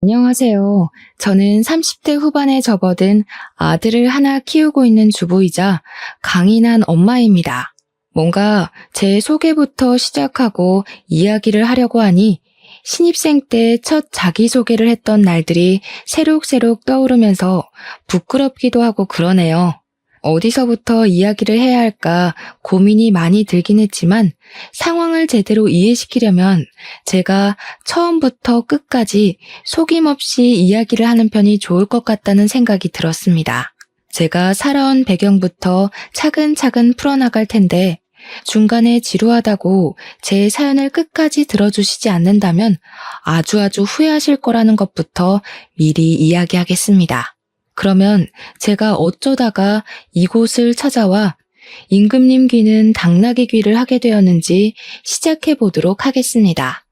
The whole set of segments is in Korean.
안녕하세요. 저는 30대 후반에 접어든 아들을 하나 키우고 있는 주부이자 강인한 엄마입니다. 뭔가 제 소개부터 시작하고 이야기를 하려고 하니 신입생 때 첫 자기소개를 했던 날들이 새록새록 떠오르면서 부끄럽기도 하고 그러네요. 어디서부터 이야기를 해야 할까 고민이 많이 들긴 했지만 상황을 제대로 이해시키려면 제가 처음부터 끝까지 속임없이 이야기를 하는 편이 좋을 것 같다는 생각이 들었습니다. 제가 살아온 배경부터 차근차근 풀어나갈 텐데 중간에 지루하다고 제 사연을 끝까지 들어주시지 않는다면 아주 후회하실 거라는 것부터 미리 이야기하겠습니다. 그러면 제가 어쩌다가 이곳을 찾아와 임금님 귀는 당나귀 귀를 하게 되었는지 시작해 보도록 하겠습니다.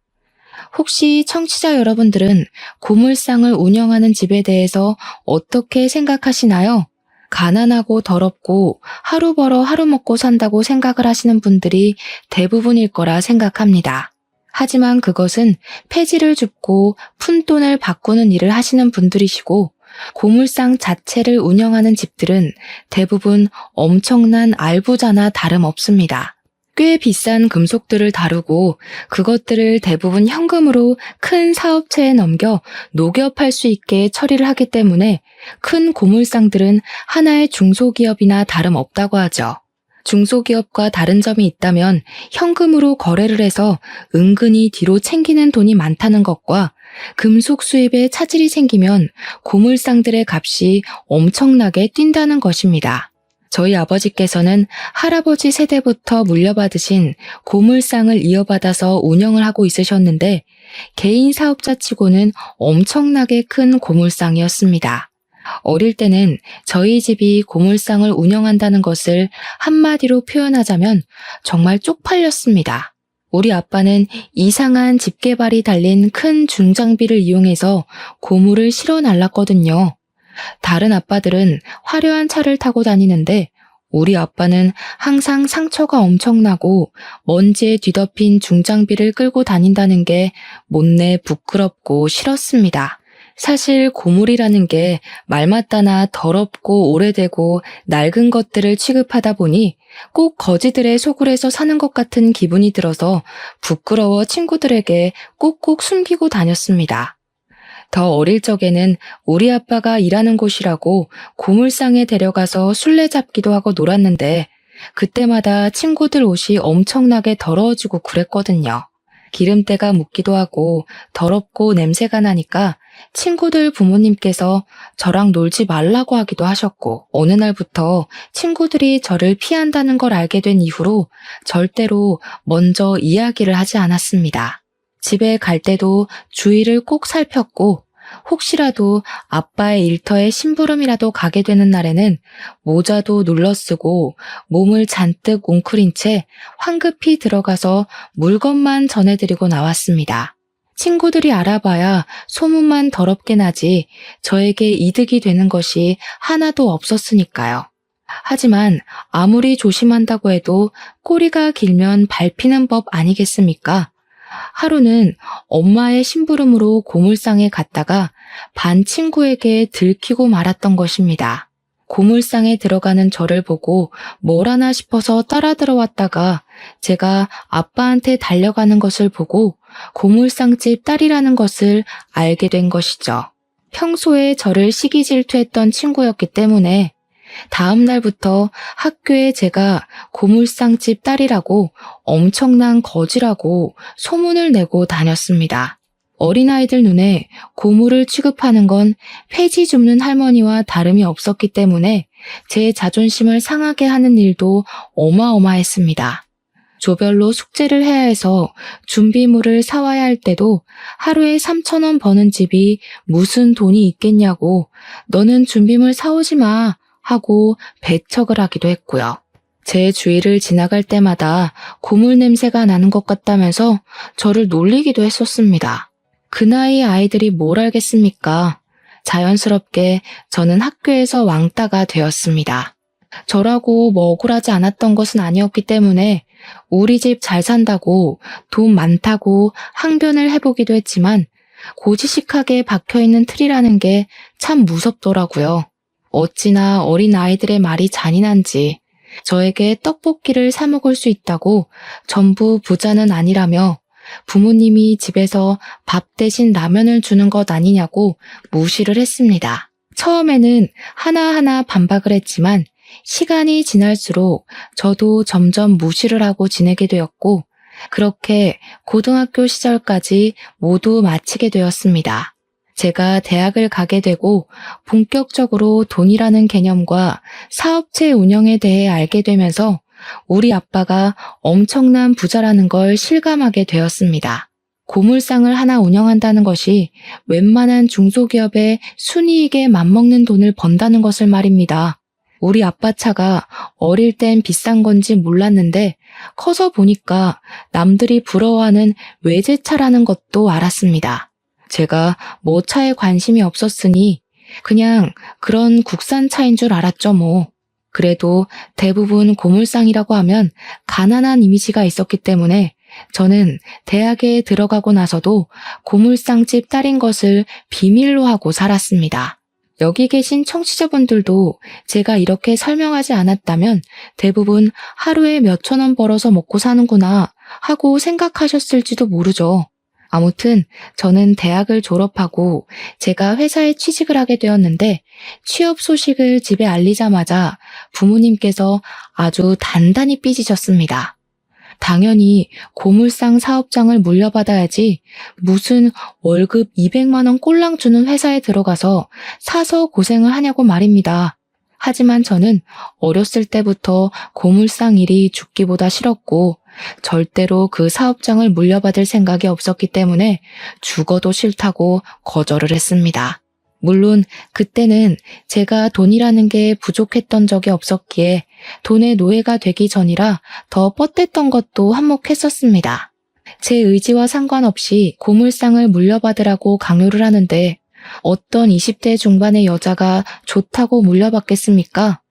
혹시 청취자 여러분들은 고물상을 운영하는 집에 대해서 어떻게 생각하시나요? 가난하고 더럽고 하루 벌어 하루 먹고 산다고 생각을 하시는 분들이 대부분일 거라 생각합니다. 하지만 그것은 폐지를 줍고 푼돈을 바꾸는 일을 하시는 분들이시고 고물상 자체를 운영하는 집들은 대부분 엄청난 알부자나 다름없습니다. 꽤 비싼 금속들을 다루고 그것들을 대부분 현금으로 큰 사업체에 넘겨 녹여팔 수 있게 처리를 하기 때문에 큰 고물상들은 하나의 중소기업이나 다름없다고 하죠. 중소기업과 다른 점이 있다면 현금으로 거래를 해서 은근히 뒤로 챙기는 돈이 많다는 것과 금속 수입에 차질이 생기면 고물상들의 값이 엄청나게 뛴다는 것입니다. 저희 아버지께서는 할아버지 세대부터 물려받으신 고물상을 이어받아서 운영을 하고 있으셨는데 개인 사업자치고는 엄청나게 큰 고물상이었습니다. 어릴 때는 저희 집이 고물상을 운영한다는 것을 한마디로 표현하자면 정말 쪽팔렸습니다. 우리 아빠는 이상한 집게발이 달린 큰 중장비를 이용해서 고물을 실어 날랐거든요. 다른 아빠들은 화려한 차를 타고 다니는데 우리 아빠는 항상 상처가 엄청나고 먼지에 뒤덮인 중장비를 끌고 다닌다는 게 못내 부끄럽고 싫었습니다. 사실 고물이라는 게 말맞다나 더럽고 오래되고 낡은 것들을 취급하다 보니 꼭 거지들의 소굴에서 사는 것 같은 기분이 들어서 부끄러워 친구들에게 꼭꼭 숨기고 다녔습니다. 더 어릴 적에는 우리 아빠가 일하는 곳이라고 고물상에 데려가서 술래잡기도 하고 놀았는데 그때마다 친구들 옷이 엄청나게 더러워지고 그랬거든요. 기름때가 묻기도 하고 더럽고 냄새가 나니까 친구들 부모님께서 저랑 놀지 말라고 하기도 하셨고 어느 날부터 친구들이 저를 피한다는 걸 알게 된 이후로 절대로 먼저 이야기를 하지 않았습니다. 집에 갈 때도 주위를 꼭 살폈고 혹시라도 아빠의 일터에 심부름이라도 가게 되는 날에는 모자도 눌러쓰고 몸을 잔뜩 웅크린 채 황급히 들어가서 물건만 전해드리고 나왔습니다. 친구들이 알아봐야 소문만 더럽게 나지 저에게 이득이 되는 것이 하나도 없었으니까요. 하지만 아무리 조심한다고 해도 꼬리가 길면 밟히는 법 아니겠습니까? 하루는 엄마의 심부름으로 고물상에 갔다가 반 친구에게 들키고 말았던 것입니다. 고물상에 들어가는 저를 보고 뭘 하나 싶어서 따라 들어왔다가 제가 아빠한테 달려가는 것을 보고 고물상집 딸이라는 것을 알게 된 것이죠. 평소에 저를 시기 질투했던 친구였기 때문에 다음 날부터 학교에 제가 고물상집 딸이라고 엄청난 거지라고 소문을 내고 다녔습니다. 어린아이들 눈에 고물을 취급하는 건 폐지 줍는 할머니와 다름이 없었기 때문에 제 자존심을 상하게 하는 일도 어마어마했습니다. 조별로 숙제를 해야 해서 준비물을 사와야 할 때도 하루에 3,000원 버는 집이 무슨 돈이 있겠냐고 너는 준비물 사오지 마 하고 배척을 하기도 했고요. 제 주위를 지나갈 때마다 고물 냄새가 나는 것 같다면서 저를 놀리기도 했었습니다. 그 나이 아이들이 뭘 알겠습니까? 자연스럽게 저는 학교에서 왕따가 되었습니다. 저라고 뭐 억울하지 않았던 것은 아니었기 때문에 우리 집 잘 산다고 돈 많다고 항변을 해보기도 했지만 고지식하게 박혀있는 틀이라는 게 참 무섭더라고요. 어찌나 어린 아이들의 말이 잔인한지 저에게 떡볶이를 사 먹을 수 있다고 전부 부자는 아니라며 부모님이 집에서 밥 대신 라면을 주는 것 아니냐고 무시를 했습니다. 처음에는 하나하나 반박을 했지만 시간이 지날수록 저도 점점 무시를 하고 지내게 되었고 그렇게 고등학교 시절까지 모두 마치게 되었습니다. 제가 대학을 가게 되고 본격적으로 돈이라는 개념과 사업체 운영에 대해 알게 되면서 우리 아빠가 엄청난 부자라는 걸 실감하게 되었습니다. 고물상을 하나 운영한다는 것이 웬만한 중소기업의 순이익에 맞먹는 돈을 번다는 것을 말입니다. 우리 아빠 차가 어릴 땐 비싼 건지 몰랐는데 커서 보니까 남들이 부러워하는 외제차라는 것도 알았습니다. 제가 뭐 차에 관심이 없었으니 그냥 그런 국산 차인 줄 알았죠 뭐. 그래도 대부분 고물상이라고 하면 가난한 이미지가 있었기 때문에 저는 대학에 들어가고 나서도 고물상집 딸인 것을 비밀로 하고 살았습니다. 여기 계신 청취자분들도 제가 이렇게 설명하지 않았다면 대부분 하루에 몇천 원 벌어서 먹고 사는구나 하고 생각하셨을지도 모르죠. 아무튼 저는 대학을 졸업하고 제가 회사에 취직을 하게 되었는데 취업 소식을 집에 알리자마자 부모님께서 아주 단단히 삐지셨습니다. 당연히 고물상 사업장을 물려받아야지 무슨 월급 200만 원 꼴랑 주는 회사에 들어가서 사서 고생을 하냐고 말입니다. 하지만 저는 어렸을 때부터 고물상 일이 죽기보다 싫었고 절대로 그 사업장을 물려받을 생각이 없었기 때문에 죽어도 싫다고 거절을 했습니다. 물론 그때는 제가 돈이라는 게 부족했던 적이 없었기에 돈의 노예가 되기 전이라 더 뻗댔던 것도 한몫했었습니다. 제 의지와 상관없이 고물상을 물려받으라고 강요를 하는데 어떤 20대 중반의 여자가 좋다고 물려받겠습니까?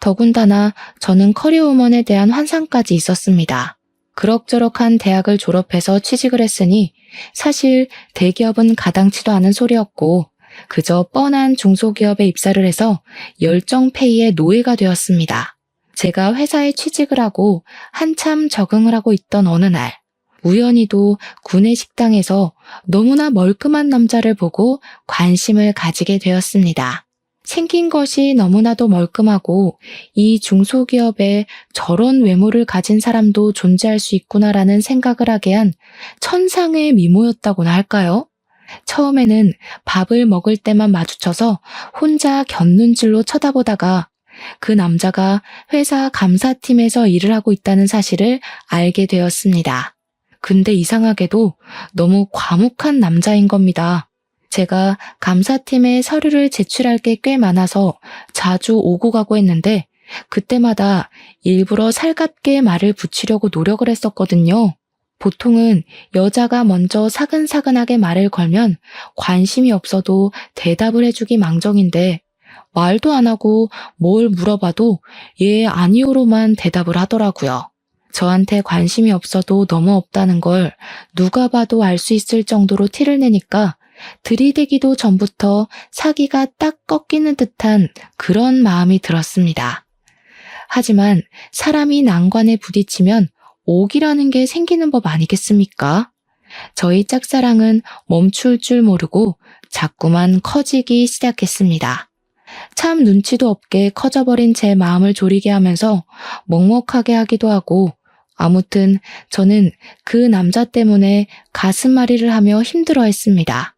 더군다나 저는 커리어우먼에 대한 환상까지 있었습니다. 그럭저럭한 대학을 졸업해서 취직을 했으니 사실 대기업은 가당치도 않은 소리였고 그저 뻔한 중소기업에 입사를 해서 열정페이의 노예가 되었습니다. 제가 회사에 취직을 하고 한참 적응을 하고 있던 어느 날 우연히도 구내 식당에서 너무나 멀끔한 남자를 보고 관심을 가지게 되었습니다. 생긴 것이 너무나도 멀끔하고 이 중소기업에 저런 외모를 가진 사람도 존재할 수 있구나라는 생각을 하게 한 천상의 미모였다고나 할까요? 처음에는 밥을 먹을 때만 마주쳐서 혼자 곁눈질로 쳐다보다가 그 남자가 회사 감사팀에서 일을 하고 있다는 사실을 알게 되었습니다. 근데 이상하게도 너무 과묵한 남자인 겁니다. 제가 감사팀에 서류를 제출할 게 꽤 많아서 자주 오고 가고 했는데 그때마다 일부러 살갑게 말을 붙이려고 노력을 했었거든요. 보통은 여자가 먼저 사근사근하게 말을 걸면 관심이 없어도 대답을 해주기 망정인데 말도 안 하고 뭘 물어봐도 예, 아니요로만 대답을 하더라고요. 저한테 관심이 없어도 너무 없다는 걸 누가 봐도 알 수 있을 정도로 티를 내니까 들이대기도 전부터 사기가 딱 꺾이는 듯한 그런 마음이 들었습니다. 하지만 사람이 난관에 부딪히면 옥이라는 게 생기는 법 아니겠습니까? 저희 짝사랑은 멈출 줄 모르고 자꾸만 커지기 시작했습니다. 참 눈치도 없게 커져버린 제 마음을 졸이게 하면서 먹먹하게 하기도 하고 아무튼 저는 그 남자 때문에 가슴앓이를 하며 힘들어했습니다.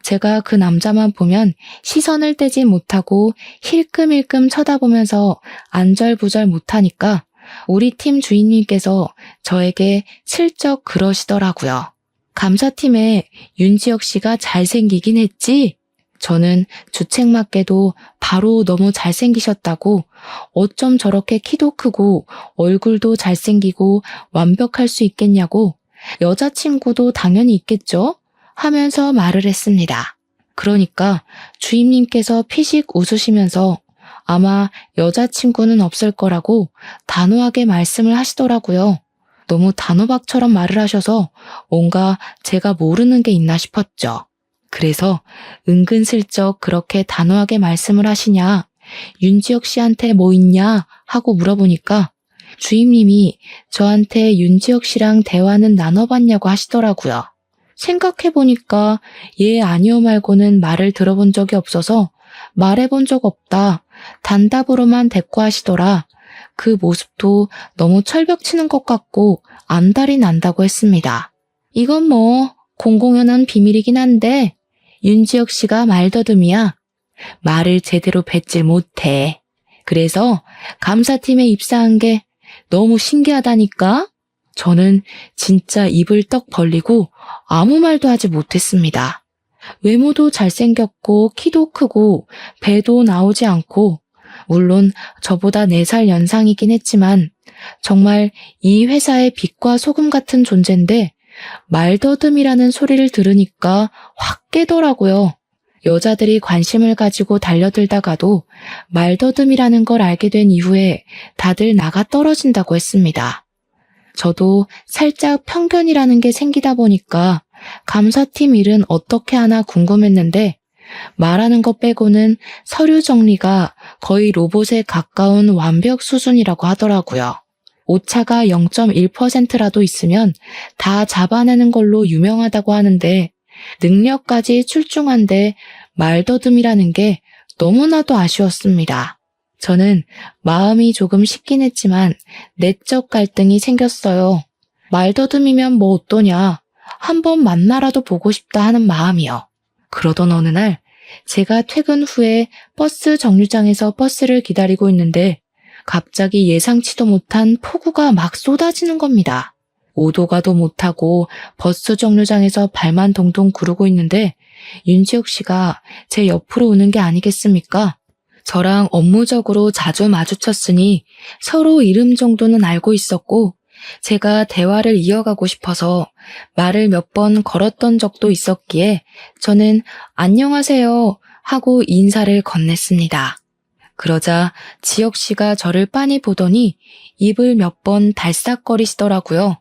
제가 그 남자만 보면 시선을 떼지 못하고 힐끔힐끔 쳐다보면서 안절부절 못하니까 우리 팀 주인님께서 저에게 슬쩍 그러시더라고요. 감사팀에 윤지혁 씨가 잘생기긴 했지? 저는 주책맞게도 바로 너무 잘생기셨다고 어쩜 저렇게 키도 크고 얼굴도 잘생기고 완벽할 수 있겠냐고 여자친구도 당연히 있겠죠? 하면서 말을 했습니다. 그러니까 주임님께서 피식 웃으시면서 아마 여자친구는 없을 거라고 단호하게 말씀을 하시더라고요. 너무 단호박처럼 말을 하셔서 뭔가 제가 모르는 게 있나 싶었죠. 그래서 은근슬쩍 그렇게 단호하게 말씀을 하시냐, 윤지혁 씨한테 뭐 있냐 하고 물어보니까 주임님이 저한테 윤지혁 씨랑 대화는 나눠봤냐고 하시더라고요. 생각해보니까 예 아니요 말고는 말을 들어본 적이 없어서 말해본 적 없다. 단답으로만 대꾸하시더라. 그 모습도 너무 철벽 치는 것 같고 안달이 난다고 했습니다. 이건 뭐 공공연한 비밀이긴 한데 윤지혁 씨가 말더듬이야. 말을 제대로 뱉질 못해. 그래서 감사팀에 입사한 게 너무 신기하다니까? 저는 진짜 입을 떡 벌리고 아무 말도 하지 못했습니다. 외모도 잘생겼고 키도 크고 배도 나오지 않고 물론 저보다 4살 연상이긴 했지만 정말 이 회사의 빛과 소금 같은 존재인데 말더듬이라는 소리를 들으니까 확 깨더라고요. 여자들이 관심을 가지고 달려들다가도 말더듬이라는 걸 알게 된 이후에 다들 나가 떨어진다고 했습니다. 저도 살짝 편견이라는 게 생기다 보니까 감사팀 일은 어떻게 하나 궁금했는데 말하는 것 빼고는 서류 정리가 거의 로봇에 가까운 완벽 수준이라고 하더라고요. 오차가 0.1%라도 있으면 다 잡아내는 걸로 유명하다고 하는데 능력까지 출중한데 말더듬이라는 게 너무나도 아쉬웠습니다. 저는 마음이 조금 식긴 했지만 내적 갈등이 생겼어요. 말더듬이면 뭐 어떠냐. 한번 만나라도 보고 싶다 하는 마음이요. 그러던 어느 날 제가 퇴근 후에 버스 정류장에서 버스를 기다리고 있는데 갑자기 예상치도 못한 폭우가 막 쏟아지는 겁니다. 오도 가도 못하고 버스 정류장에서 발만 동동 구르고 있는데 윤지혁 씨가 제 옆으로 오는 게 아니겠습니까? 저랑 업무적으로 자주 마주쳤으니 서로 이름 정도는 알고 있었고 제가 대화를 이어가고 싶어서 말을 몇 번 걸었던 적도 있었기에 저는 안녕하세요 하고 인사를 건넸습니다. 그러자 지혁 씨가 저를 빤히 보더니 입을 몇 번 달싹거리시더라고요.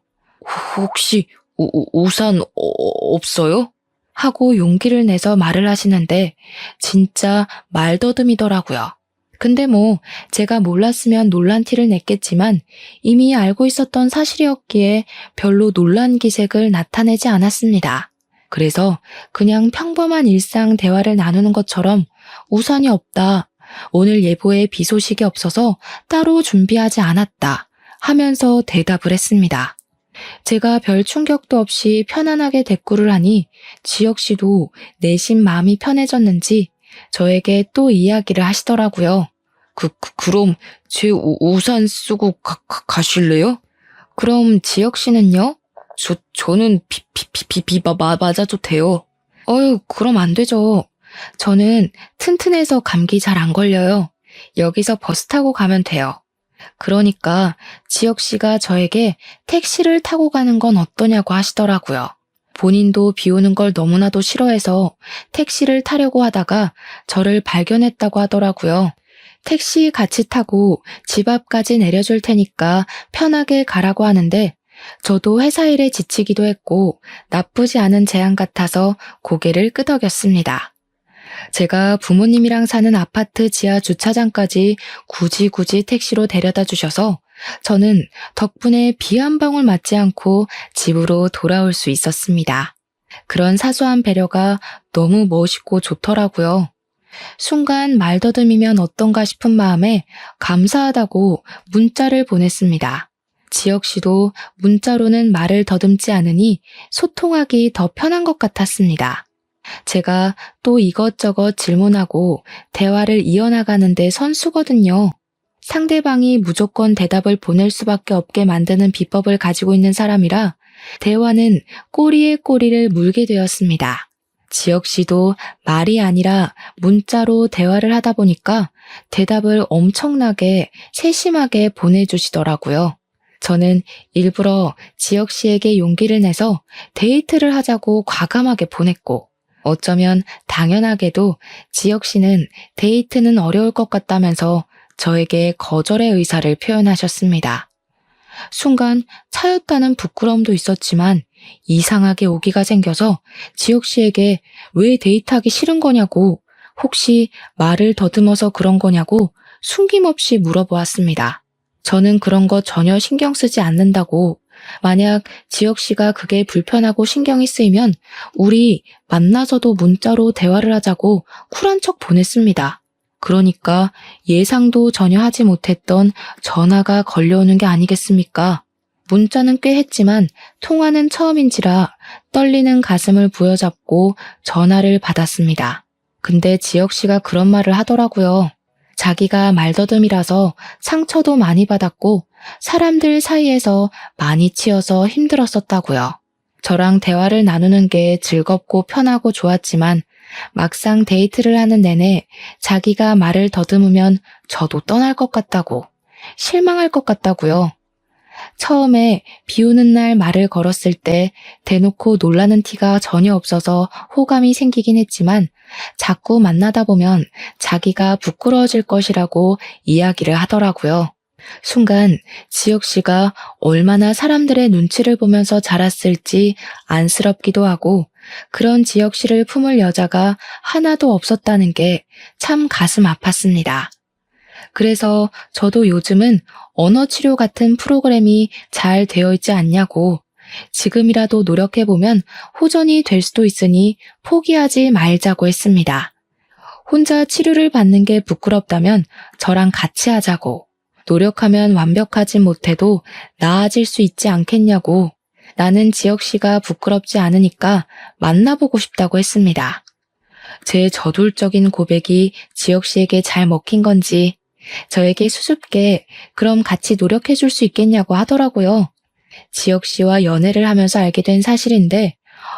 혹시 우산 없어요? 하고 용기를 내서 말을 하시는데 진짜 말더듬이더라고요. 근데 뭐 제가 몰랐으면 놀란 티를 냈겠지만 이미 알고 있었던 사실이었기에 별로 놀란 기색을 나타내지 않았습니다. 그래서 그냥 평범한 일상 대화를 나누는 것처럼 우산이 없다. 오늘 예보에 비 소식이 없어서 따로 준비하지 않았다. 하면서 대답을 했습니다. 제가 별 충격도 없이 편안하게 대꾸를 하니 지혁 씨도 내심 마음이 편해졌는지 저에게 또 이야기를 하시더라고요. 그럼 제 우산 쓰고 가실래요? 그럼 지혁 씨는요? 저는 비 맞아도 돼요. 그럼 안 되죠. 저는 튼튼해서 감기 잘 안 걸려요. 여기서 버스 타고 가면 돼요. 그러니까 지혁 씨가 저에게 택시를 타고 가는 건 어떠냐고 하시더라고요. 본인도 비 오는 걸 너무나도 싫어해서 택시를 타려고 하다가 저를 발견했다고 하더라고요. 택시 같이 타고 집 앞까지 내려줄 테니까 편하게 가라고 하는데 저도 회사 일에 지치기도 했고 나쁘지 않은 제안 같아서 고개를 끄덕였습니다. 제가 부모님이랑 사는 아파트 지하 주차장까지 굳이 택시로 데려다 주셔서 저는 덕분에 비 한 방울 맞지 않고 집으로 돌아올 수 있었습니다. 그런 사소한 배려가 너무 멋있고 좋더라고요. 순간 말더듬이면 어떤가 싶은 마음에 감사하다고 문자를 보냈습니다. 지혁 씨도 문자로는 말을 더듬지 않으니 소통하기 더 편한 것 같았습니다. 제가 또 이것저것 질문하고 대화를 이어나가는데 선수거든요. 상대방이 무조건 대답을 보낼 수밖에 없게 만드는 비법을 가지고 있는 사람이라 대화는 꼬리에 꼬리를 물게 되었습니다. 지혁 씨도 말이 아니라 문자로 대화를 하다 보니까 대답을 엄청나게 세심하게 보내주시더라고요. 저는 일부러 지혁 씨에게 용기를 내서 데이트를 하자고 과감하게 보냈고 어쩌면 당연하게도 지혁 씨는 데이트는 어려울 것 같다면서 저에게 거절의 의사를 표현하셨습니다. 순간 차였다는 부끄러움도 있었지만 이상하게 오기가 생겨서 지혁 씨에게 왜 데이트하기 싫은 거냐고, 혹시 말을 더듬어서 그런 거냐고 숨김없이 물어보았습니다. 저는 그런 거 전혀 신경 쓰지 않는다고, 만약 지혁 씨가 그게 불편하고 신경이 쓰이면 우리 만나서도 문자로 대화를 하자고 쿨한 척 보냈습니다. 그러니까 예상도 전혀 하지 못했던 전화가 걸려오는 게 아니겠습니까? 문자는 꽤 했지만 통화는 처음인지라 떨리는 가슴을 부여잡고 전화를 받았습니다. 근데 지혁 씨가 그런 말을 하더라고요. 자기가 말더듬이라서 상처도 많이 받았고 사람들 사이에서 많이 치여서 힘들었었다고요. 저랑 대화를 나누는 게 즐겁고 편하고 좋았지만 막상 데이트를 하는 내내 자기가 말을 더듬으면 저도 떠날 것 같다고, 실망할 것 같다고요. 처음에 비 오는 날 말을 걸었을 때 대놓고 놀라는 티가 전혀 없어서 호감이 생기긴 했지만 자꾸 만나다 보면 자기가 부끄러워질 것이라고 이야기를 하더라고요. 순간 지혁 씨가 얼마나 사람들의 눈치를 보면서 자랐을지 안쓰럽기도 하고 그런 지혁 씨를 품을 여자가 하나도 없었다는 게 참 가슴 아팠습니다. 그래서 저도 요즘은 언어치료 같은 프로그램이 잘 되어 있지 않냐고, 지금이라도 노력해보면 호전이 될 수도 있으니 포기하지 말자고 했습니다. 혼자 치료를 받는 게 부끄럽다면 저랑 같이 하자고, 노력하면 완벽하지 못해도 나아질 수 있지 않겠냐고, 나는 지혁 씨가 부끄럽지 않으니까 만나보고 싶다고 했습니다. 제 저돌적인 고백이 지혁 씨에게 잘 먹힌 건지 저에게 수줍게 그럼 같이 노력해 줄 수 있겠냐고 하더라고요. 지혁 씨와 연애를 하면서 알게 된 사실인데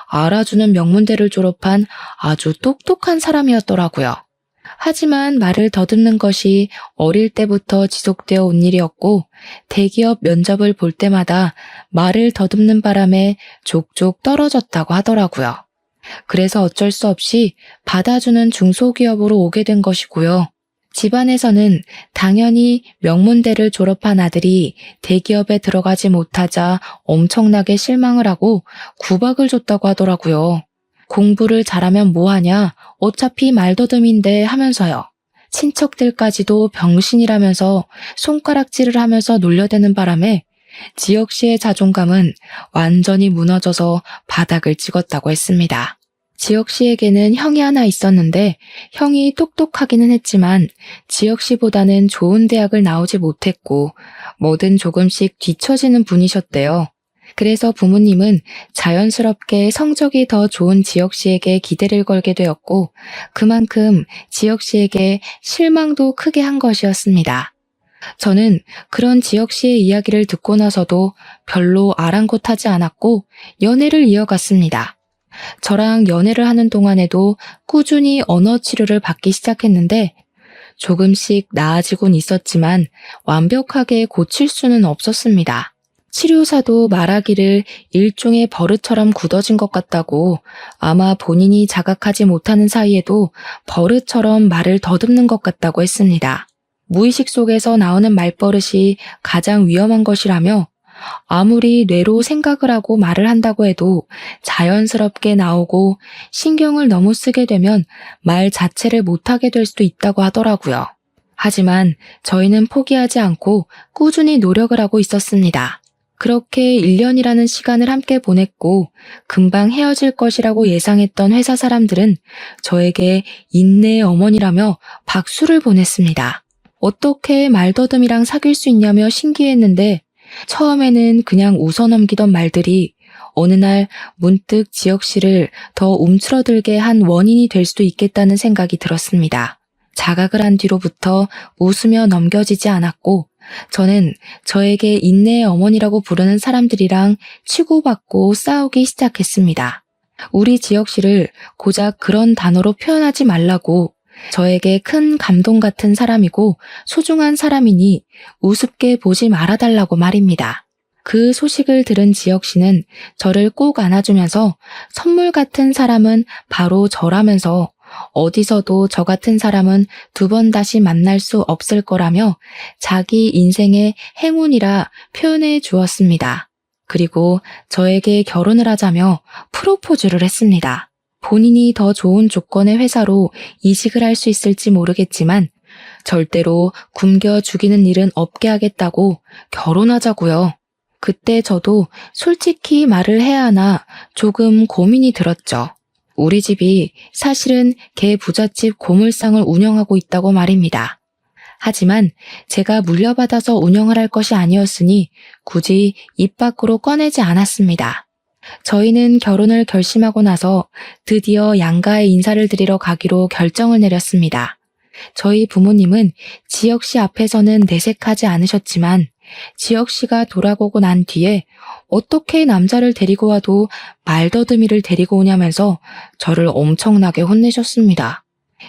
알아주는 명문대를 졸업한 아주 똑똑한 사람이었더라고요. 하지만 말을 더듬는 것이 어릴 때부터 지속되어 온 일이었고 대기업 면접을 볼 때마다 말을 더듬는 바람에 족족 떨어졌다고 하더라고요. 그래서 어쩔 수 없이 받아주는 중소기업으로 오게 된 것이고요. 집안에서는 당연히 명문대를 졸업한 아들이 대기업에 들어가지 못하자 엄청나게 실망을 하고 구박을 줬다고 하더라고요. 공부를 잘하면 뭐하냐, 어차피 말더듬인데 하면서요. 친척들까지도 병신이라면서 손가락질을 하면서 놀려대는 바람에 지혁 씨의 자존감은 완전히 무너져서 바닥을 찍었다고 했습니다. 지혁 씨에게는 형이 하나 있었는데 형이 똑똑하기는 했지만 지혁 씨보다는 좋은 대학을 나오지 못했고 뭐든 조금씩 뒤처지는 분이셨대요. 그래서 부모님은 자연스럽게 성적이 더 좋은 지혁 씨에게 기대를 걸게 되었고 그만큼 지혁 씨에게 실망도 크게 한 것이었습니다. 저는 그런 지혁 씨의 이야기를 듣고 나서도 별로 아랑곳하지 않았고 연애를 이어갔습니다. 저랑 연애를 하는 동안에도 꾸준히 언어 치료를 받기 시작했는데 조금씩 나아지곤 있었지만 완벽하게 고칠 수는 없었습니다. 치료사도 말하기를 일종의 버릇처럼 굳어진 것 같다고, 아마 본인이 자각하지 못하는 사이에도 버릇처럼 말을 더듬는 것 같다고 했습니다. 무의식 속에서 나오는 말버릇이 가장 위험한 것이라며 아무리 뇌로 생각을 하고 말을 한다고 해도 자연스럽게 나오고 신경을 너무 쓰게 되면 말 자체를 못하게 될 수도 있다고 하더라고요. 하지만 저희는 포기하지 않고 꾸준히 노력을 하고 있었습니다. 그렇게 1년이라는 시간을 함께 보냈고 금방 헤어질 것이라고 예상했던 회사 사람들은 저에게 인내의 어머니라며 박수를 보냈습니다. 어떻게 말더듬이랑 사귈 수 있냐며 신기했는데 처음에는 그냥 웃어넘기던 말들이 어느 날 문득 지혁 씨를 더 움츠러들게 한 원인이 될 수도 있겠다는 생각이 들었습니다. 자각을 한 뒤로부터 웃으며 넘겨지지 않았고 저는 저에게 인내의 어머니라고 부르는 사람들이랑 치고받고 싸우기 시작했습니다. 우리 지혁 씨를 고작 그런 단어로 표현하지 말라고, 저에게 큰 감동 같은 사람이고 소중한 사람이니 우습게 보지 말아달라고 말입니다. 그 소식을 들은 지혁 씨는 저를 꼭 안아주면서 선물 같은 사람은 바로 저라면서 어디서도 저 같은 사람은 두 번 다시 만날 수 없을 거라며 자기 인생의 행운이라 표현해 주었습니다. 그리고 저에게 결혼을 하자며 프로포즈를 했습니다. 본인이 더 좋은 조건의 회사로 이직을 할 수 있을지 모르겠지만 절대로 굶겨 죽이는 일은 없게 하겠다고 결혼하자고요. 그때 저도 솔직히 말을 해야 하나 조금 고민이 들었죠. 우리 집이 사실은 개 부잣집 고물상을 운영하고 있다고 말입니다. 하지만 제가 물려받아서 운영을 할 것이 아니었으니 굳이 입 밖으로 꺼내지 않았습니다. 저희는 결혼을 결심하고 나서 드디어 양가에 인사를 드리러 가기로 결정을 내렸습니다. 저희 부모님은 지혁 씨 앞에서는 내색하지 않으셨지만 지혁 씨가 돌아오고 난 뒤에 어떻게 남자를 데리고 와도 말더듬이를 데리고 오냐면서 저를 엄청나게 혼내셨습니다.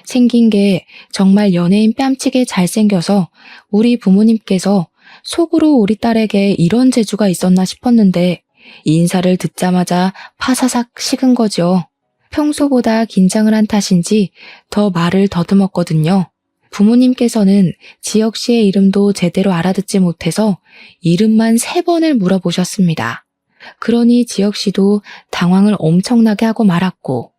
생긴 게 정말 연예인 뺨치게 잘생겨서 우리 부모님께서 속으로 우리 딸에게 이런 재주가 있었나 싶었는데 인사를 듣자마자 파사삭 식은 거죠. 평소보다 긴장을 한 탓인지 더 말을 더듬었거든요. 부모님께서는 지혁 씨의 이름도 제대로 알아듣지 못해서 이름만 3번을 물어보셨습니다. 그러니 지혁 씨도 당황을 엄청나게 하고 말았고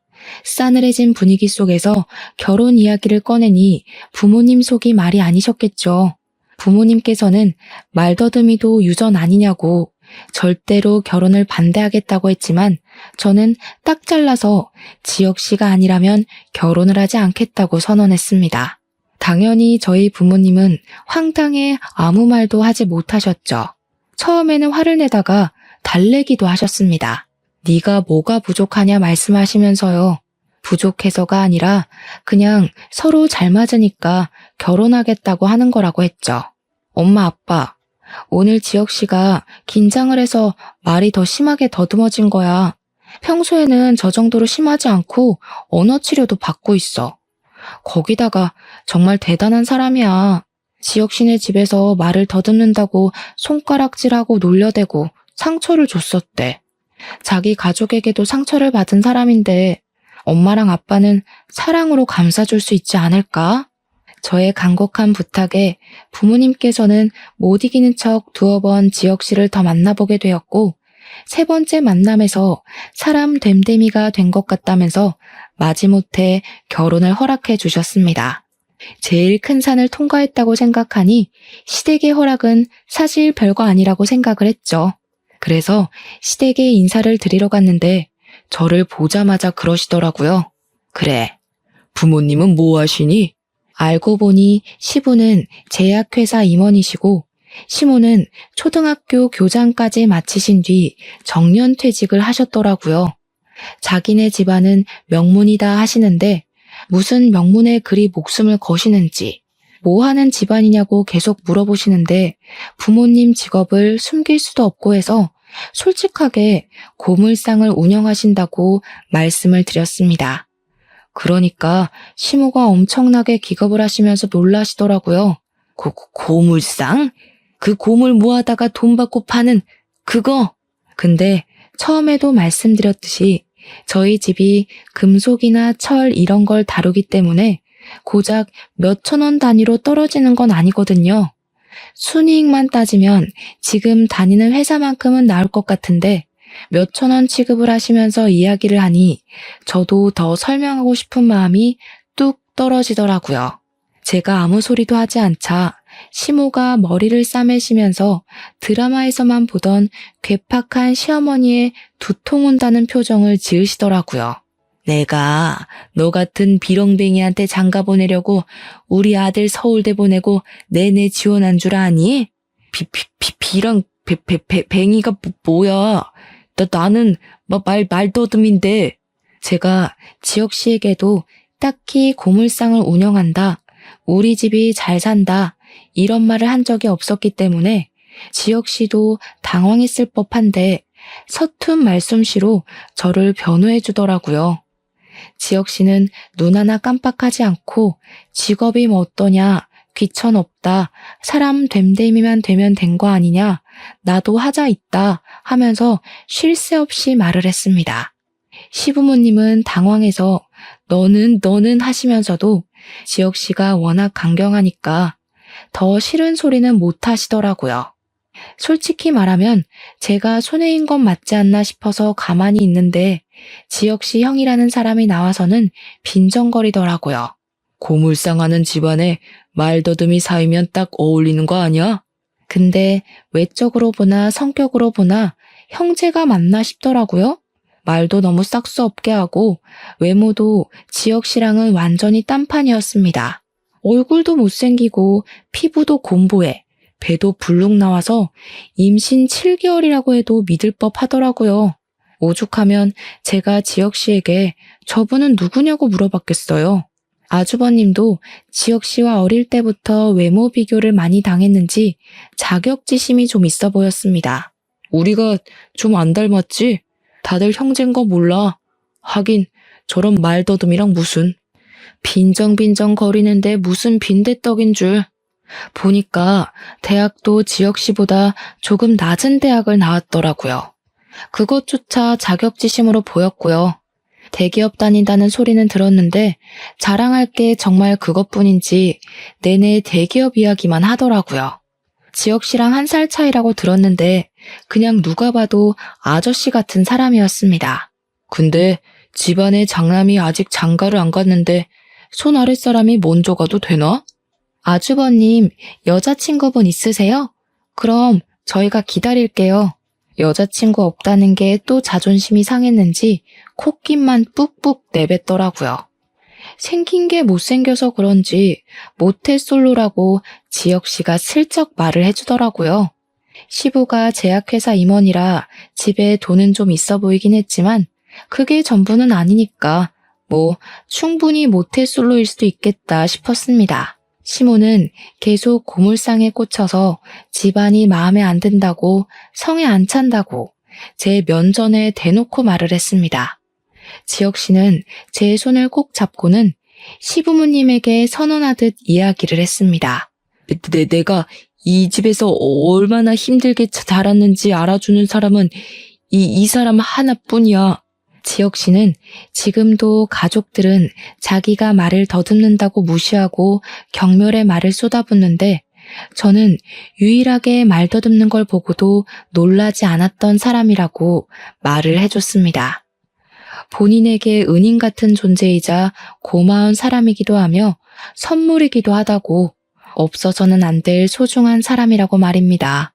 싸늘해진 분위기 속에서 결혼 이야기를 꺼내니 부모님 속이 말이 아니셨겠죠. 부모님께서는 말더듬이도 유전 아니냐고 절대로 결혼을 반대하겠다고 했지만 저는 딱 잘라서 지혁 씨가 아니라면 결혼을 하지 않겠다고 선언했습니다. 당연히 저희 부모님은 황당해 아무 말도 하지 못하셨죠. 처음에는 화를 내다가 달래기도 하셨습니다. 네가 뭐가 부족하냐 말씀하시면서요. 부족해서가 아니라 그냥 서로 잘 맞으니까 결혼하겠다고 하는 거라고 했죠. 엄마, 아빠, 오늘 지혁 씨가 긴장을 해서 말이 더 심하게 더듬어진 거야. 평소에는 저 정도로 심하지 않고 언어 치료도 받고 있어. 거기다가 정말 대단한 사람이야. 지혁 씨네 집에서 말을 더듬는다고 손가락질하고 놀려대고 상처를 줬었대. 자기 가족에게도 상처를 받은 사람인데 엄마랑 아빠는 사랑으로 감싸줄 수 있지 않을까? 저의 간곡한 부탁에 부모님께서는 못 이기는 척 2번 지혁 씨를 더 만나보게 되었고 3번째 만남에서 사람 됨됨이가 된 것 같다면서 마지못해 결혼을 허락해 주셨습니다. 제일 큰 산을 통과했다고 생각하니 시댁의 허락은 사실 별거 아니라고 생각을 했죠. 그래서 시댁에 인사를 드리러 갔는데 저를 보자마자 그러시더라고요. 그래, 부모님은 뭐 하시니? 알고 보니 시부는 제약회사 임원이시고 시모는 초등학교 교장까지 마치신 뒤 정년퇴직을 하셨더라고요. 자기네 집안은 명문이다 하시는데 무슨 명문에 그리 목숨을 거시는지 뭐 하는 집안이냐고 계속 물어보시는데 부모님 직업을 숨길 수도 없고 해서 솔직하게 고물상을 운영하신다고 말씀을 드렸습니다. 그러니까 시모가 엄청나게 기겁을 하시면서 놀라시더라고요. 고물상? 그 고물 모아다가 돈 받고 파는 그거? 근데 처음에도 말씀드렸듯이 저희 집이 금속이나 철 이런 걸 다루기 때문에 고작 몇천 원 단위로 떨어지는 건 아니거든요. 순이익만 따지면 지금 다니는 회사만큼은 나올 것 같은데 몇천 원 취급을 하시면서 이야기를 하니 저도 더 설명하고 싶은 마음이 뚝 떨어지더라고요. 제가 아무 소리도 하지 않자 시모가 머리를 싸매시면서 드라마에서만 보던 괴팍한 시어머니의 두통 온다는 표정을 지으시더라고요. 내가 너 같은 비렁뱅이한테 장가 보내려고 우리 아들 서울대 보내고 내내 지원한 줄 아니? 뱅이가 뭐야? 나는 말더듬인데. 제가 지혁 씨에게도 딱히 고물상을 운영한다, 우리 집이 잘 산다 이런 말을 한 적이 없었기 때문에 지혁 씨도 당황했을 법한데 서툰 말솜씨로 저를 변호해 주더라고요. 지혁 씨는 눈 하나 깜빡하지 않고 직업이 뭐 어떠냐, 귀천 없다, 사람 됨됨이만 되면 된 거 아니냐, 나도 하자 있다 하면서 쉴 새 없이 말을 했습니다. 시부모님은 당황해서 너는 하시면서도 지혁 씨가 워낙 강경하니까 더 싫은 소리는 못 하시더라고요. 솔직히 말하면 제가 손해인 건 맞지 않나 싶어서 가만히 있는데 지혁 씨 형이라는 사람이 나와서는 빈정거리더라고요. 고물상하는 집안에 말더듬이 사이면 딱 어울리는 거 아니야? 근데 외적으로 보나 성격으로 보나 형제가 맞나 싶더라고요. 말도 너무 싹수 없게 하고 외모도 지혁 씨랑은 완전히 딴판이었습니다. 얼굴도 못생기고 피부도 곰보해 배도 불룩 나와서 임신 7개월이라고 해도 믿을 법 하더라고요. 오죽하면 제가 지혁 씨에게 저분은 누구냐고 물어봤겠어요. 아주버님도 지혁 씨와 어릴 때부터 외모 비교를 많이 당했는지 자격지심이 좀 있어 보였습니다. 우리가 좀 안 닮았지? 다들 형제인 거 몰라. 하긴 저런 말더듬이랑 무슨. 빈정빈정 거리는데 무슨 빈대떡인 줄. 보니까 대학도 지혁 씨보다 조금 낮은 대학을 나왔더라고요. 그것조차 자격지심으로 보였고요. 대기업 다닌다는 소리는 들었는데 자랑할 게 정말 그것뿐인지 내내 대기업 이야기만 하더라고요. 지혁 씨랑 1살 차이라고 들었는데 그냥 누가 봐도 아저씨 같은 사람이었습니다. 근데 집안에 장남이 아직 장가를 안 갔는데 손 아랫사람이 먼저 가도 되나? 아주버님, 여자친구분 있으세요? 그럼 저희가 기다릴게요. 여자친구 없다는 게 또 자존심이 상했는지 콧김만 뿍뿍 내뱉더라고요. 생긴 게 못생겨서 그런지 모태솔로라고 지혁 씨가 슬쩍 말을 해주더라고요. 시부가 제약회사 임원이라 집에 돈은 좀 있어 보이긴 했지만 그게 전부는 아니니까 뭐 충분히 모태솔로일 수도 있겠다 싶었습니다. 시모는 계속 고물상에 꽂혀서 집안이 마음에 안 든다고 성에 안 찬다고 제 면전에 대놓고 말을 했습니다. 지혁 씨는 제 손을 꼭 잡고는 시부모님에게 선언하듯 이야기를 했습니다. 내가 이 집에서 얼마나 힘들게 자랐는지 알아주는 사람은 이 사람 하나뿐이야. 지혁 씨는 지금도 가족들은 자기가 말을 더듬는다고 무시하고 경멸의 말을 쏟아붓는데 저는 유일하게 말 더듬는 걸 보고도 놀라지 않았던 사람이라고 말을 해줬습니다. 본인에게 은인 같은 존재이자 고마운 사람이기도 하며 선물이기도 하다고 없어서는 안 될 소중한 사람이라고 말입니다.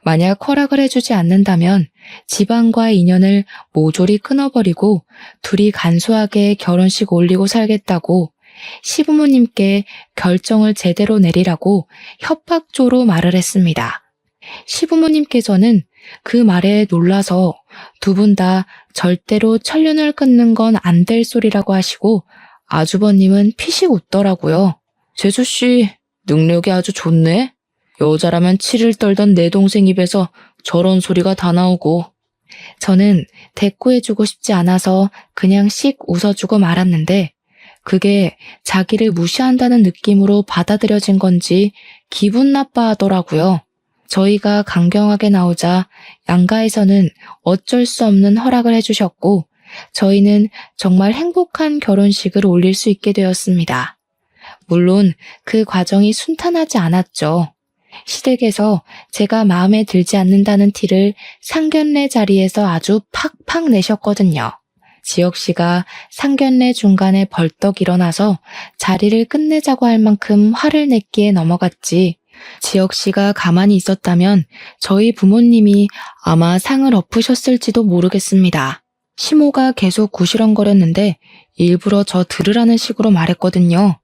만약 허락을 해주지 않는다면 집안과의 인연을 모조리 끊어버리고 둘이 간소하게 결혼식 올리고 살겠다고 시부모님께 결정을 제대로 내리라고 협박조로 말을 했습니다. 시부모님께서는 그 말에 놀라서 두 분 다 절대로 천륜을 끊는 건 안 될 소리라고 하시고 아주버님은 피식 웃더라고요. 재수씨, 능력이 아주 좋네. 여자라면 치를 떨던 내 동생 입에서 저런 소리가 다 나오고. 저는 대꾸해주고 싶지 않아서 그냥 씩 웃어주고 말았는데 그게 자기를 무시한다는 느낌으로 받아들여진 건지 기분 나빠하더라고요. 저희가 강경하게 나오자 양가에서는 어쩔 수 없는 허락을 해주셨고 저희는 정말 행복한 결혼식을 올릴 수 있게 되었습니다. 물론 그 과정이 순탄하지 않았죠. 시댁에서 제가 마음에 들지 않는다는 티를 상견례 자리에서 아주 팍팍 내셨거든요. 지혁 씨가 상견례 중간에 벌떡 일어나서 자리를 끝내자고 할 만큼 화를 냈기에 넘어갔지. 지혁 씨가 가만히 있었다면 저희 부모님이 아마 상을 엎으셨을지도 모르겠습니다. 시모가 계속 구시렁거렸는데 일부러 저 들으라는 식으로 말했거든요.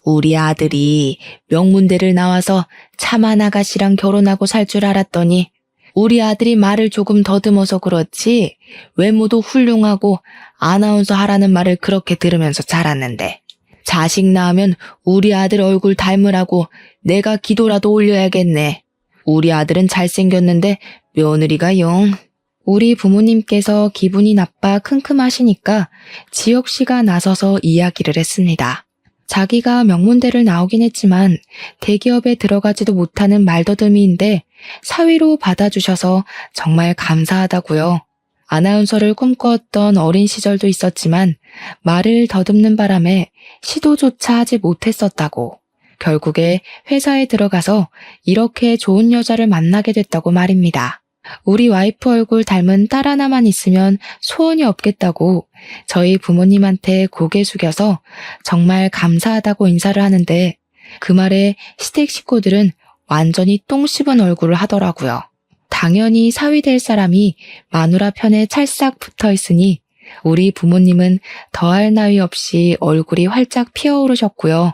우리 아들이 명문대를 나와서 차만 아가씨랑 결혼하고 살 줄 알았더니 우리 아들이 말을 조금 더듬어서 그렇지 외모도 훌륭하고 아나운서 하라는 말을 그렇게 들으면서 자랐는데 자식 낳으면 우리 아들 얼굴 닮으라고 내가 기도라도 올려야겠네. 우리 아들은 잘생겼는데 며느리가 영. 우리 부모님께서 기분이 나빠 킁킁하시니까 지혁 씨가 나서서 이야기를 했습니다. 자기가 명문대를 나오긴 했지만 대기업에 들어가지도 못하는 말더듬이인데 사위로 받아주셔서 정말 감사하다고요. 아나운서를 꿈꾸었던 어린 시절도 있었지만 말을 더듬는 바람에 시도조차 하지 못했었다고. 결국에 회사에 들어가서 이렇게 좋은 여자를 만나게 됐다고 말입니다. 우리 와이프 얼굴 닮은 딸 하나만 있으면 소원이 없겠다고 저희 부모님한테 고개 숙여서 정말 감사하다고 인사를 하는데 그 말에 시댁 식구들은 완전히 똥 씹은 얼굴을 하더라고요. 당연히 사위 될 사람이 마누라 편에 찰싹 붙어 있으니 우리 부모님은 더할 나위 없이 얼굴이 활짝 피어오르셨고요.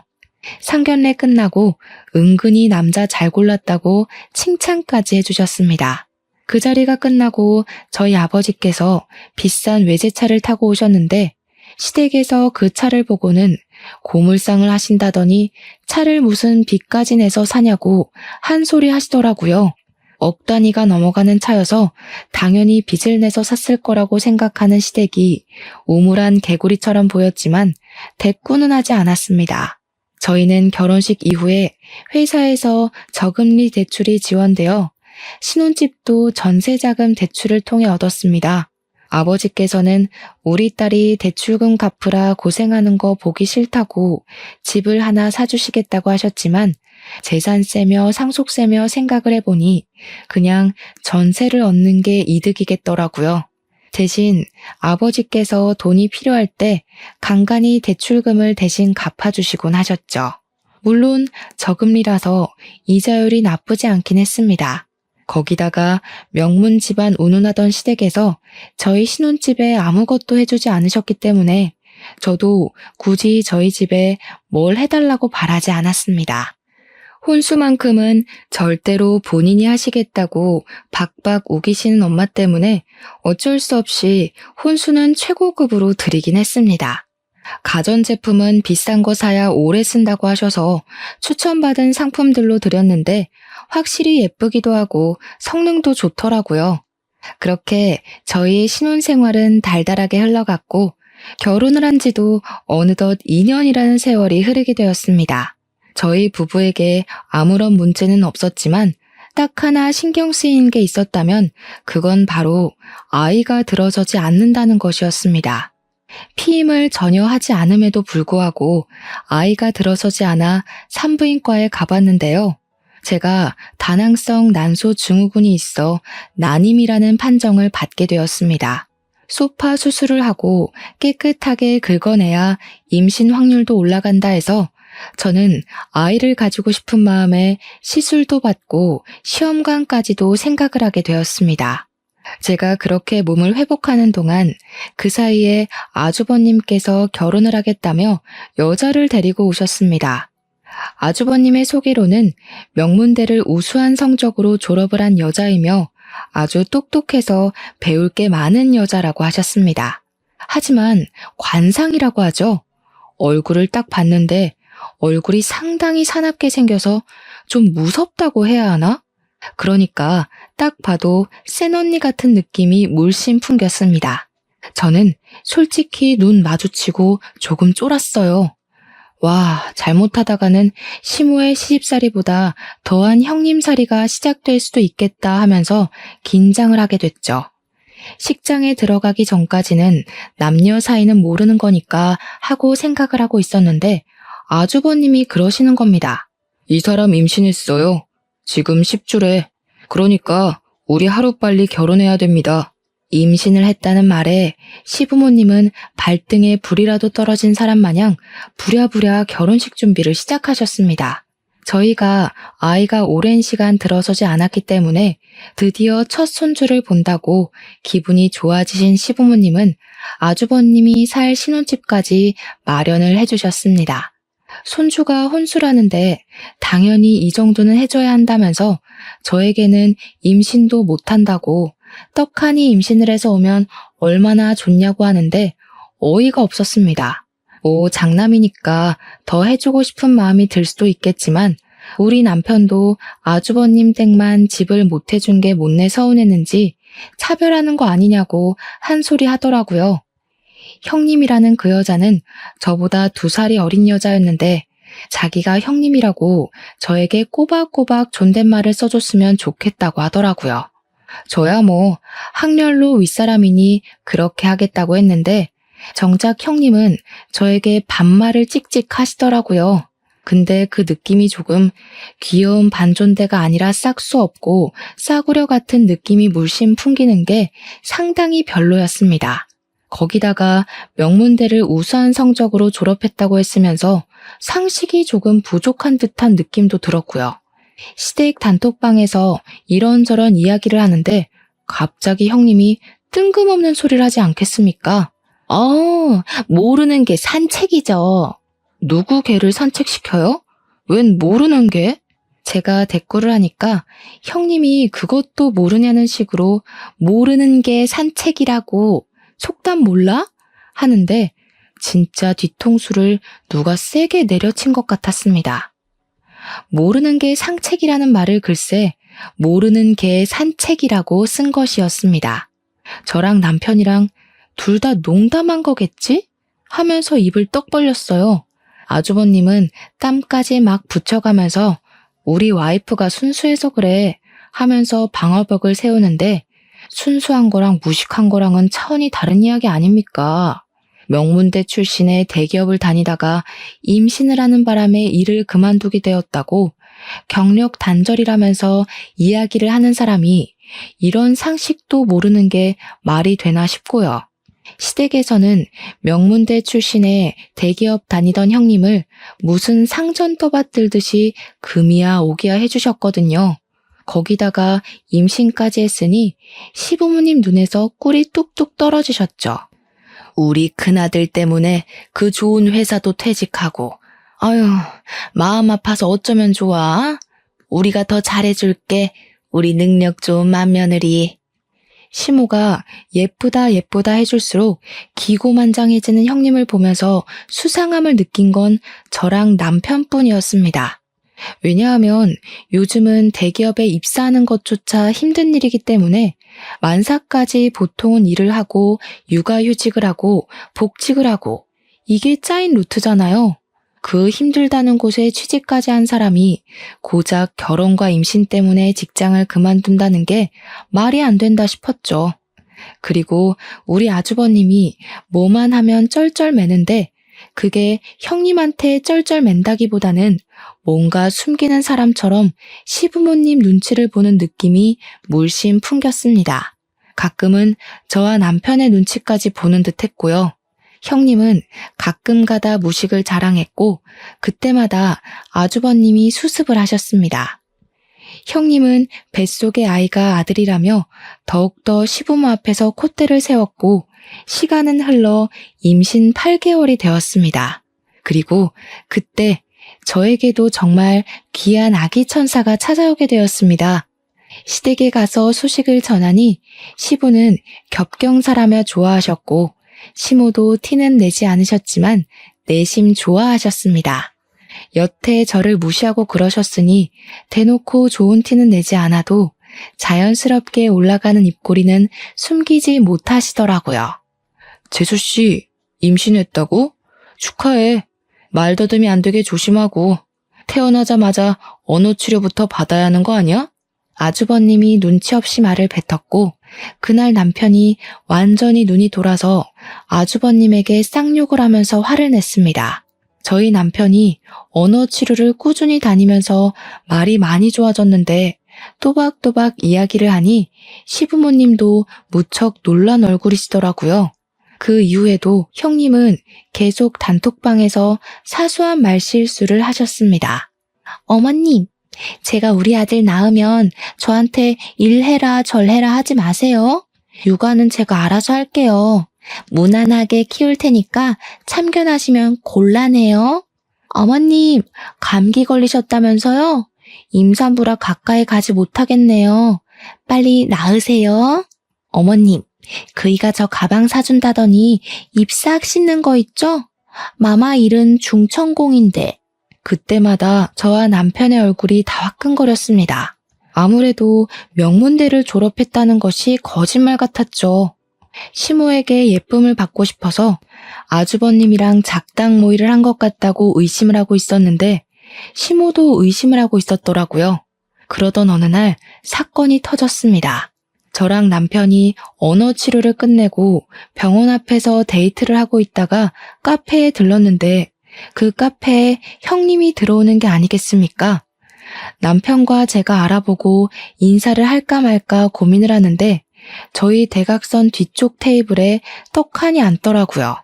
상견례 끝나고 은근히 남자 잘 골랐다고 칭찬까지 해주셨습니다. 그 자리가 끝나고 저희 아버지께서 비싼 외제차를 타고 오셨는데 시댁에서 그 차를 보고는 고물상을 하신다더니 차를 무슨 빚까지 내서 사냐고 한 소리 하시더라고요. 억 단위가 넘어가는 차여서 당연히 빚을 내서 샀을 거라고 생각하는 시댁이 우물한 개구리처럼 보였지만 대꾸는 하지 않았습니다. 저희는 결혼식 이후에 회사에서 저금리 대출이 지원되어 신혼집도 전세자금 대출을 통해 얻었습니다. 아버지께서는 우리 딸이 대출금 갚으라 고생하는 거 보기 싫다고 집을 하나 사주시겠다고 하셨지만 재산세며 상속세며 생각을 해보니 그냥 전세를 얻는 게 이득이겠더라고요. 대신 아버지께서 돈이 필요할 때 간간히 대출금을 대신 갚아주시곤 하셨죠. 물론 저금리라서 이자율이 나쁘지 않긴 했습니다. 거기다가 명문 집안 운운하던 시댁에서 저희 신혼집에 아무것도 해주지 않으셨기 때문에 저도 굳이 저희 집에 뭘 해달라고 바라지 않았습니다. 혼수만큼은 절대로 본인이 하시겠다고 박박 우기시는 엄마 때문에 어쩔 수 없이 혼수는 최고급으로 드리긴 했습니다. 가전제품은 비싼 거 사야 오래 쓴다고 하셔서 추천받은 상품들로 드렸는데 확실히 예쁘기도 하고 성능도 좋더라고요. 그렇게 저희의 신혼생활은 달달하게 흘러갔고 결혼을 한 지도 어느덧 2년이라는 세월이 흐르게 되었습니다. 저희 부부에게 아무런 문제는 없었지만 딱 하나 신경 쓰이는 게 있었다면 그건 바로 아이가 들어서지 않는다는 것이었습니다. 피임을 전혀 하지 않음에도 불구하고 아이가 들어서지 않아 산부인과에 가봤는데요. 제가 다낭성 난소 증후군이 있어 난임이라는 판정을 받게 되었습니다. 소파 수술을 하고 깨끗하게 긁어내야 임신 확률도 올라간다 해서 저는 아이를 가지고 싶은 마음에 시술도 받고 시험관까지도 생각을 하게 되었습니다. 제가 그렇게 몸을 회복하는 동안 그 사이에 아주버님께서 결혼을 하겠다며 여자를 데리고 오셨습니다. 아주버님의 소개로는 명문대를 우수한 성적으로 졸업을 한 여자이며 아주 똑똑해서 배울 게 많은 여자라고 하셨습니다. 하지만 관상이라고 하죠. 얼굴을 딱 봤는데 얼굴이 상당히 사납게 생겨서 좀 무섭다고 해야 하나? 그러니까 딱 봐도 센 언니 같은 느낌이 물씬 풍겼습니다. 저는 솔직히 눈 마주치고 조금 쫄았어요. 와, 잘못하다가는 시모의 시집살이보다 더한 형님살이가 시작될 수도 있겠다 하면서 긴장을 하게 됐죠. 식장에 들어가기 전까지는 남녀 사이는 모르는 거니까 하고 생각을 하고 있었는데 아주버님이 그러시는 겁니다. 이 사람 임신했어요. 지금 10주래. 그러니까 우리 하루빨리 결혼해야 됩니다. 임신을 했다는 말에 시부모님은 발등에 불이라도 떨어진 사람 마냥 부랴부랴 결혼식 준비를 시작하셨습니다. 저희가 아이가 오랜 시간 들어서지 않았기 때문에 드디어 첫 손주를 본다고 기분이 좋아지신 시부모님은 아주버님이 살 신혼집까지 마련을 해주셨습니다. 손주가 혼수라는데 당연히 이 정도는 해줘야 한다면서 저에게는 임신도 못한다고 떡하니 임신을 해서 오면 얼마나 좋냐고 하는데 어이가 없었습니다. 장남이니까 더 해주고 싶은 마음이 들 수도 있겠지만 우리 남편도 아주버님 댁만 집을 못 해준 게 못내 서운했는지 차별하는 거 아니냐고 한 소리 하더라고요. 형님이라는 그 여자는 저보다 2살이 어린 여자였는데 자기가 형님이라고 저에게 꼬박꼬박 존댓말을 써줬으면 좋겠다고 하더라고요. 저야 학렬로 윗사람이니 그렇게 하겠다고 했는데 정작 형님은 저에게 반말을 찍찍 하시더라고요. 근데 그 느낌이 조금 귀여운 반존대가 아니라 싹수 없고 싸구려 같은 느낌이 물씬 풍기는 게 상당히 별로였습니다. 거기다가 명문대를 우수한 성적으로 졸업했다고 했으면서 상식이 조금 부족한 듯한 느낌도 들었고요. 시댁 단톡방에서 이런저런 이야기를 하는데 갑자기 형님이 뜬금없는 소리를 하지 않겠습니까? 모르는 게 산책이죠. 누구 개를 산책시켜요? 웬 모르는 개? 제가 대꾸를 하니까 형님이 그것도 모르냐는 식으로 모르는 게 산책이라고 속담 몰라? 하는데 진짜 뒤통수를 누가 세게 내려친 것 같았습니다. 모르는 게 상책이라는 말을 글쎄 모르는 게 산책이라고 쓴 것이었습니다. 저랑 남편이랑 둘 다 농담한 거겠지? 하면서 입을 떡 벌렸어요. 아주버님은 땀까지 막 붙여가면서 우리 와이프가 순수해서 그래 하면서 방어벽을 세우는데 순수한 거랑 무식한 거랑은 차원이 다른 이야기 아닙니까? 명문대 출신의 대기업을 다니다가 임신을 하는 바람에 일을 그만두게 되었다고 경력 단절이라면서 이야기를 하는 사람이 이런 상식도 모르는 게 말이 되나 싶고요. 시댁에서는 명문대 출신의 대기업 다니던 형님을 무슨 상전 떠받들듯이 금이야 오기야 해주셨거든요. 거기다가 임신까지 했으니 시부모님 눈에서 꿀이 뚝뚝 떨어지셨죠. 우리 큰아들 때문에 그 좋은 회사도 퇴직하고 아유 마음 아파서 어쩌면 좋아? 우리가 더 잘해줄게. 우리 능력 좋은 맏며느리. 시모가 예쁘다 예쁘다 해줄수록 기고만장해지는 형님을 보면서 수상함을 느낀 건 저랑 남편뿐이었습니다. 왜냐하면 요즘은 대기업에 입사하는 것조차 힘든 일이기 때문에 만사까지 보통은 일을 하고 육아휴직을 하고 복직을 하고 이게 짜인 루트잖아요. 그 힘들다는 곳에 취직까지 한 사람이 고작 결혼과 임신 때문에 직장을 그만둔다는 게 말이 안 된다 싶었죠. 그리고 우리 아주버님이 뭐만 하면 쩔쩔매는데 그게 형님한테 쩔쩔맨다기보다는 뭔가 숨기는 사람처럼 시부모님 눈치를 보는 느낌이 물씬 풍겼습니다. 가끔은 저와 남편의 눈치까지 보는 듯 했고요. 형님은 가끔 가다 무식을 자랑했고 그때마다 아주버님이 수습을 하셨습니다. 형님은 뱃속의 아이가 아들이라며 더욱더 시부모 앞에서 콧대를 세웠고 시간은 흘러 임신 8개월이 되었습니다. 그리고 그때 저에게도 정말 귀한 아기 천사가 찾아오게 되었습니다. 시댁에 가서 소식을 전하니 시부는 겹경사라며 좋아하셨고 시모도 티는 내지 않으셨지만 내심 좋아하셨습니다. 여태 저를 무시하고 그러셨으니 대놓고 좋은 티는 내지 않아도 자연스럽게 올라가는 입꼬리는 숨기지 못하시더라고요. 재수씨, 임신했다고? 축하해. 말더듬이 안 되게 조심하고 태어나자마자 언어 치료부터 받아야 하는 거 아니야? 아주버님이 눈치 없이 말을 뱉었고 그날 남편이 완전히 눈이 돌아서 아주버님에게 쌍욕을 하면서 화를 냈습니다. 저희 남편이 언어 치료를 꾸준히 다니면서 말이 많이 좋아졌는데 또박또박 이야기를 하니 시부모님도 무척 놀란 얼굴이시더라고요. 그 이후에도 형님은 계속 단톡방에서 사소한 말실수를 하셨습니다. 어머님, 제가 우리 아들 낳으면 저한테 일해라 절해라 하지 마세요. 육아는 제가 알아서 할게요. 무난하게 키울 테니까 참견하시면 곤란해요. 어머님, 감기 걸리셨다면서요? 임산부라 가까이 가지 못하겠네요. 빨리 낳으세요. 어머님, 그이가 저 가방 사준다더니 입 싹 씻는 거 있죠? 마마 일은 중천공인데. 그때마다 저와 남편의 얼굴이 다 화끈거렸습니다. 아무래도 명문대를 졸업했다는 것이 거짓말 같았죠. 시모에게 예쁨을 받고 싶어서 아주버님이랑 작당 모의를 한 것 같다고 의심을 하고 있었는데 시모도 의심을 하고 있었더라고요. 그러던 어느 날 사건이 터졌습니다. 저랑 남편이 언어 치료를 끝내고 병원 앞에서 데이트를 하고 있다가 카페에 들렀는데 그 카페에 형님이 들어오는 게 아니겠습니까? 남편과 제가 알아보고 인사를 할까 말까 고민을 하는데 저희 대각선 뒤쪽 테이블에 떡하니 앉더라고요.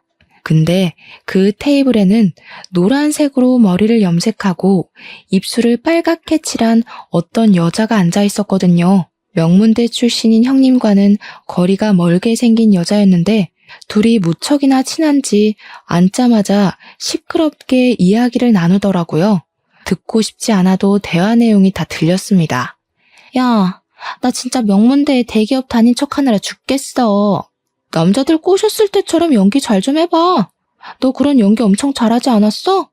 근데 그 테이블에는 노란색으로 머리를 염색하고 입술을 빨갛게 칠한 어떤 여자가 앉아 있었거든요. 명문대 출신인 형님과는 거리가 멀게 생긴 여자였는데 둘이 무척이나 친한지 앉자마자 시끄럽게 이야기를 나누더라고요. 듣고 싶지 않아도 대화 내용이 다 들렸습니다. 야, 나 진짜 명문대에 대기업 다닌 척하느라 죽겠어. 남자들 꼬셨을 때처럼 연기 잘 좀 해봐. 너 그런 연기 엄청 잘하지 않았어?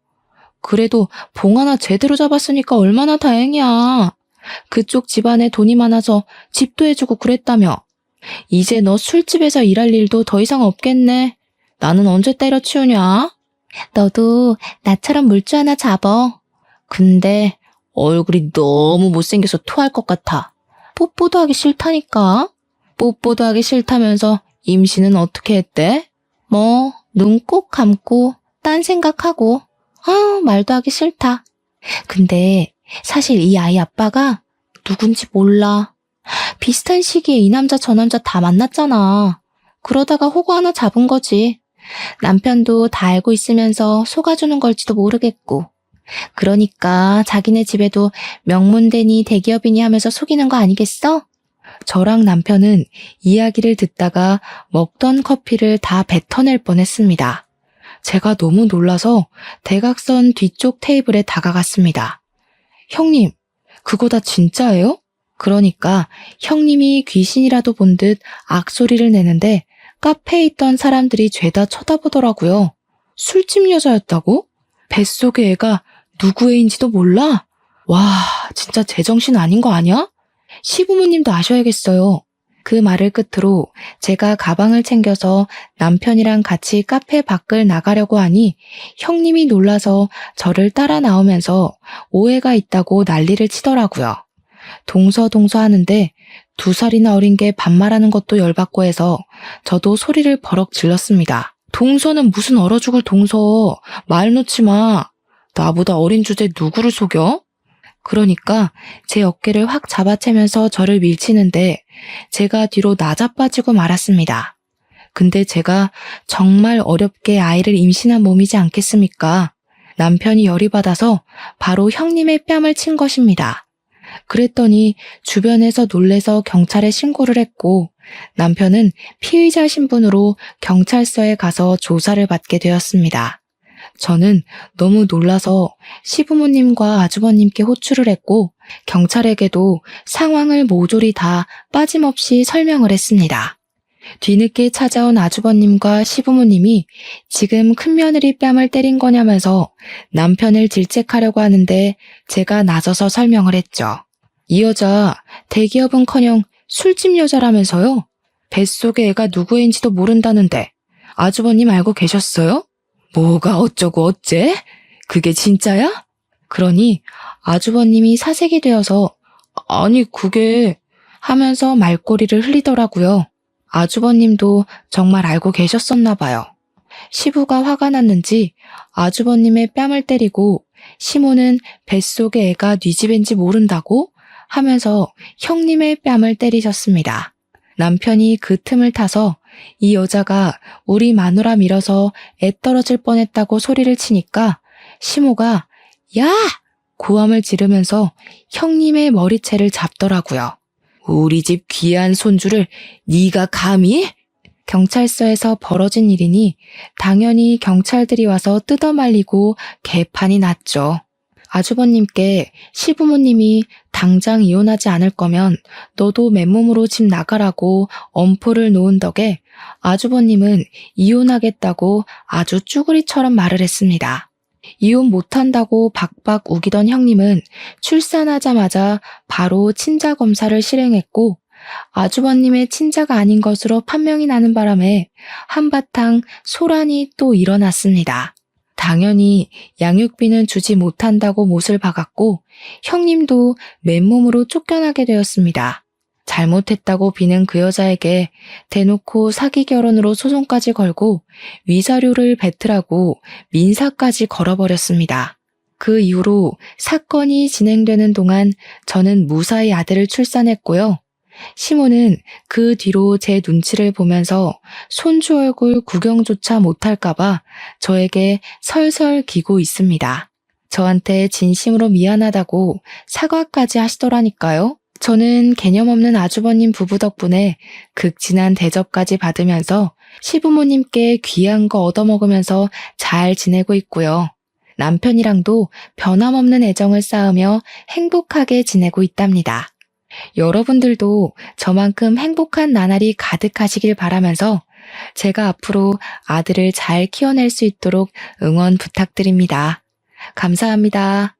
그래도 봉 하나 제대로 잡았으니까 얼마나 다행이야. 그쪽 집안에 돈이 많아서 집도 해주고 그랬다며. 이제 너 술집에서 일할 일도 더 이상 없겠네. 나는 언제 때려치우냐? 너도 나처럼 물주 하나 잡어. 근데 얼굴이 너무 못생겨서 토할 것 같아. 뽀뽀도 하기 싫다니까. 뽀뽀도 하기 싫다면서 임신은 어떻게 했대? 뭐 눈 꼭 감고 딴 생각하고. 말도 하기 싫다. 근데 사실 이 아이 아빠가 누군지 몰라. 비슷한 시기에 이 남자 저 남자 다 만났잖아. 그러다가 호구 하나 잡은 거지. 남편도 다 알고 있으면서 속아주는 걸지도 모르겠고. 그러니까 자기네 집에도 명문대니 대기업이니 하면서 속이는 거 아니겠어? 저랑 남편은 이야기를 듣다가 먹던 커피를 다 뱉어낼 뻔했습니다. 제가 너무 놀라서 대각선 뒤쪽 테이블에 다가갔습니다. 형님, 그거 다 진짜예요? 그러니까 형님이 귀신이라도 본 듯 악소리를 내는데 카페에 있던 사람들이 죄다 쳐다보더라고요. 술집 여자였다고? 뱃속의 애가 누구 애인지도 몰라? 와, 진짜 제정신 아닌 거 아니야? 시부모님도 아셔야겠어요. 그 말을 끝으로 제가 가방을 챙겨서 남편이랑 같이 카페 밖을 나가려고 하니 형님이 놀라서 저를 따라 나오면서 오해가 있다고 난리를 치더라고요. 동서동서 하는데 2살이나 어린 게 반말하는 것도 열받고 해서 저도 소리를 버럭 질렀습니다. 동서는 무슨 얼어 죽을 동서. 말 놓지 마. 나보다 어린 주제에 누구를 속여? 그러니까 제 어깨를 확 잡아채면서 저를 밀치는데 제가 뒤로 나자빠지고 말았습니다. 근데 제가 정말 어렵게 아이를 임신한 몸이지 않겠습니까? 남편이 열이 받아서 바로 형님의 뺨을 친 것입니다. 그랬더니 주변에서 놀래서 경찰에 신고를 했고 남편은 피의자 신분으로 경찰서에 가서 조사를 받게 되었습니다. 저는 너무 놀라서 시부모님과 아주버님께 호출을 했고 경찰에게도 상황을 모조리 다 빠짐없이 설명을 했습니다. 뒤늦게 찾아온 아주버님과 시부모님이 지금 큰며느리 뺨을 때린 거냐면서 남편을 질책하려고 하는데 제가 나서서 설명을 했죠. 이 여자 대기업은커녕 술집 여자라면서요? 뱃속의 애가 누구인지도 모른다는데 아주버님 알고 계셨어요? 뭐가 어쩌고 어째? 그게 진짜야? 그러니 아주버님이 사색이 되어서 아니 그게 하면서 말꼬리를 흘리더라고요. 아주버님도 정말 알고 계셨었나 봐요. 시부가 화가 났는지 아주버님의 뺨을 때리고 시모는 뱃속의 애가 네 집인지 모른다고 하면서 형님의 뺨을 때리셨습니다. 남편이 그 틈을 타서 이 여자가 우리 마누라 밀어서 애 떨어질 뻔했다고 소리를 치니까 시모가 야! 고함을 지르면서 형님의 머리채를 잡더라고요. 우리 집 귀한 손주를 네가 감히? 경찰서에서 벌어진 일이니 당연히 경찰들이 와서 뜯어말리고 개판이 났죠. 아주버님께 시부모님이 당장 이혼하지 않을 거면 너도 맨몸으로 집 나가라고 엄포를 놓은 덕에 아주버님은 이혼하겠다고 아주 쭈구리처럼 말을 했습니다. 이혼 못한다고 박박 우기던 형님은 출산하자마자 바로 친자 검사를 실행했고 아주버님의 친자가 아닌 것으로 판명이 나는 바람에 한바탕 소란이 또 일어났습니다. 당연히 양육비는 주지 못한다고 못을 박았고 형님도 맨몸으로 쫓겨나게 되었습니다. 잘못했다고 비는 그 여자에게 대놓고 사기 결혼으로 소송까지 걸고 위자료를 뱉으라고 민사까지 걸어버렸습니다. 그 이후로 사건이 진행되는 동안 저는 무사히 아들을 출산했고요. 시모는 그 뒤로 제 눈치를 보면서 손주 얼굴 구경조차 못할까봐 저에게 설설 기고 있습니다. 저한테 진심으로 미안하다고 사과까지 하시더라니까요. 저는 개념 없는 아주버님 부부 덕분에 극진한 대접까지 받으면서 시부모님께 귀한 거 얻어먹으면서 잘 지내고 있고요. 남편이랑도 변함없는 애정을 쌓으며 행복하게 지내고 있답니다. 여러분들도 저만큼 행복한 나날이 가득하시길 바라면서 제가 앞으로 아들을 잘 키워낼 수 있도록 응원 부탁드립니다. 감사합니다.